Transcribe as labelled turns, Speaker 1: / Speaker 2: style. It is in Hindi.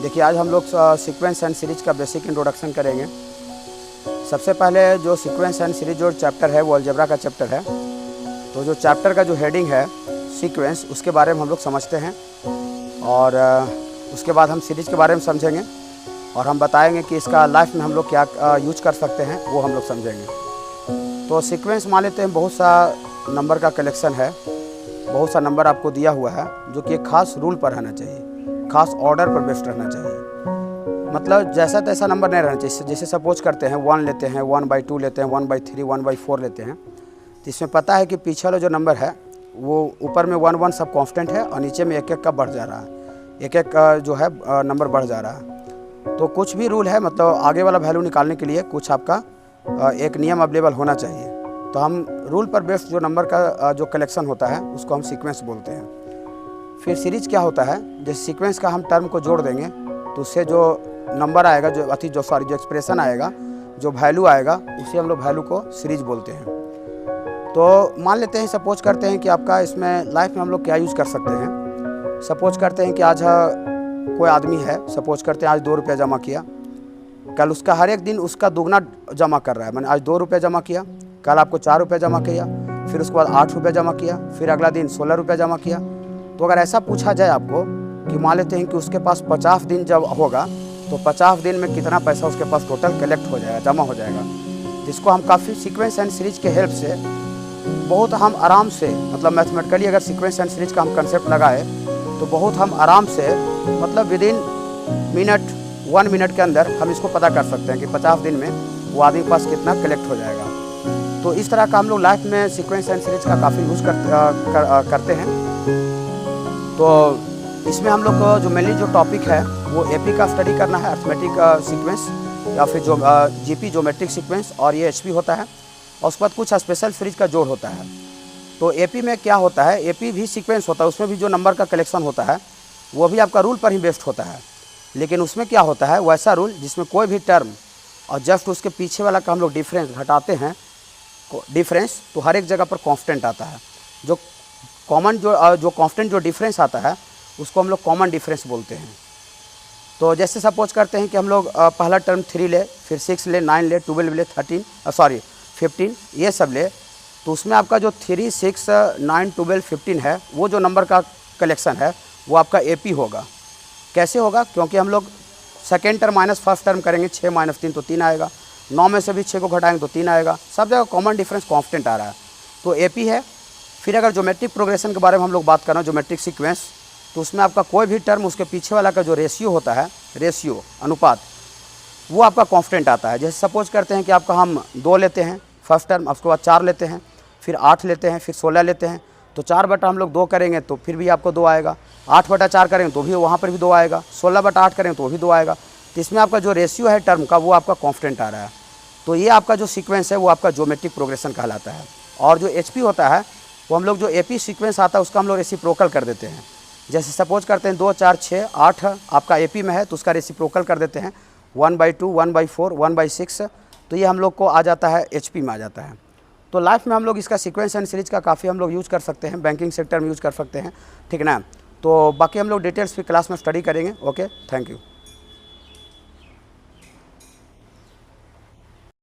Speaker 1: देखिए आज हम लोग सीक्वेंस एंड सीरीज का बेसिक इंट्रोडक्शन करेंगे। सबसे पहले जो सीक्वेंस एंड सीरीज जो चैप्टर है वो अलजेब्रा का चैप्टर है। तो जो चैप्टर का जो हेडिंग है सीक्वेंस, उसके बारे में हम लोग समझते हैं और उसके बाद हम सीरीज के बारे में समझेंगे और हम बताएंगे कि इसका लाइफ में हम लोग क्या यूज कर सकते हैं, वो हम लोग समझेंगे। तो सीक्वेंस मान लेते हैं बहुत सा नंबर का कलेक्शन है, बहुत सा नंबर आपको दिया हुआ है जो कि एक खास रूल पर रहना चाहिए, खास ऑर्डर पर बेस्ड रहना चाहिए। मतलब जैसा तैसा नंबर नहीं रहना चाहिए। जैसे सपोज करते हैं 1 लेते हैं, 1/2 लेते हैं, 1/3, 1/4 लेते हैं, तो इसमें पता है कि पीछे वाला जो नंबर है वो ऊपर में 1 1 सब कांस्टेंट है और नीचे में एक एक का बढ़ जा रहा है, एक एक जो है नंबर बढ़ जा रहा है। तो कुछ भी रूल है, मतलब आगे वाला वैल्यू निकालने के लिए कुछ आपका एक नियम अवेलेबल होना चाहिए। तो हम रूल पर बेस्ड जो नंबर का जो कलेक्शन होता है उसको हम सीक्वेंस बोलते हैं। फिर सीरीज क्या होता है, जैसे सीक्वेंस का हम टर्म को जोड़ देंगे तो उससे जो नंबर आएगा, जो एक्सप्रेशन आएगा, जो वैल्यू आएगा, उसे हम लोग वैल्यू को सीरीज बोलते हैं। तो मान लेते हैं, सपोज करते हैं कि आपका इसमें लाइफ में हम लोग क्या यूज़ कर सकते हैं। सपोज करते हैं कि आज कोई आदमी है, सपोज करते हैं आज 2 रुपया जमा किया, कल उसका हर एक दिन उसका दुगना जमा कर रहा है। मैंने आज 2 रुपया जमा किया, कल आपको 4 रुपया जमा किया, फिर उसके बाद 8 रुपया जमा किया, फिर अगला दिन 16 रुपया जमा किया। तो अगर ऐसा पूछा जाए आपको कि मान लेते हैं कि उसके पास 50 दिन जब होगा तो 50 दिन में कितना पैसा उसके पास टोटल कलेक्ट हो जाएगा, जमा हो जाएगा। जिसको हम काफ़ी सीक्वेंस एंड सीरीज के हेल्प से बहुत हम आराम से, मतलब मैथमेटिकली अगर सीक्वेंस एंड सीरीज का हम कंसेप्ट लगाए तो बहुत हम आराम से, मतलब विदिन मिनट 1 मिनट के अंदर हम इसको पता कर सकते हैं कि 50 दिन में वो आदमी के पास कितना कलेक्ट हो जाएगा। तो इस तरह का हम लोग लाइफ में सीक्वेंस एंड सीरीज का काफ़ी यूज़ करते हैं। तो इसमें हम लोग को जो मेनली जो टॉपिक है वो एपी का स्टडी करना है, अर्थमेटिक सीक्वेंस या फिर जो जीपी ज्योमेट्रिक सीक्वेंस, और ये एचपी होता है। और उसके बाद कुछ स्पेशल सीरीज का जोड़ होता है। तो एपी में क्या होता है, एपी भी सीक्वेंस होता है, उसमें भी जो नंबर का कलेक्शन होता है वो भी आपका रूल पर ही बेस्ड होता है। लेकिन उसमें क्या होता है, वैसा रूल जिसमें कोई भी टर्म और जस्ट उसके पीछे वाला का हम लोग डिफरेंस घटाते हैं, डिफरेंस, तो हर एक जगह पर कांस्टेंट आता है। जो कॉमन जो कांस्टेंट जो डिफरेंस आता है उसको हम लोग कॉमन डिफरेंस बोलते हैं। तो जैसे सपोज करते हैं कि हम लोग पहला टर्म 3 ले, फिर 6 ले, 9 ले, 12 ले, 15, ये सब ले, तो उसमें आपका जो 3, 6, 9, 12, 15 है, वो जो नंबर का कलेक्शन है वो आपका एपी होगा। कैसे होगा, क्योंकि हम लोग second term minus first term करेंगे, 6 - 3 तो 3 आएगा, 9 में से भी 6 को घटाएंगे तो 3 आएगा, सब जगह कॉमन डिफरेंस कांस्टेंट आ रहा है, तो एपी है। फिर अगर ज्योमेट्रिक प्रोग्रेशन के बारे में हम लोग बात करें, ज्योमेट्रिक सीक्वेंस, तो उसमें आपका कोई भी टर्म उसके पीछे वाला का जो रेशियो होता है, रेशियो अनुपात, वो आपका कांस्टेंट आता है। जैसे सपोज करते हैं कि आपका हम 2 लेते हैं फर्स्ट टर्म, उसके बाद 4 लेते हैं, फिर 8 लेते हैं, फिर 16 लेते हैं, तो 4/2 हम लोग 2 करेंगे तो फिर भी आपको 2 आएगा, 8/4 करेंगे तो भी वहाँ पर भी 2 आएगा, 16/8 करेंगे तो भी 2 आएगा। तो इसमें आपका जो रेशियो है टर्म का वो आपका कांस्टेंट आ रहा है। तो ये आपका जो सीक्वेंस है वो आपका ज्योमेट्रिक प्रोग्रेशन कहलाता है। और जो एचपी होता है वो हम लोग जो एपी सीक्वेंस आता है उसका हम लोग रेसिप्रोकल कर देते हैं। जैसे सपोज करते हैं 2, 4, 6, 8 आपका एपी में है तो उसका रेसिप्रोकल कर देते हैं 1/2, 1/4, 1/6, तो ये हम लोग को आ जाता है एचपी में आ जाता है। तो लाइफ में हम लोग इसका सीक्वेंस एंड सीरीज का काफ़ी हम लोग यूज़ कर सकते हैं, बैंकिंग सेक्टर में यूज़ कर सकते हैं, ठीक है ना। तो बाकी हम लोग डिटेल्स भी क्लास में स्टडी करेंगे। Okay, thank you.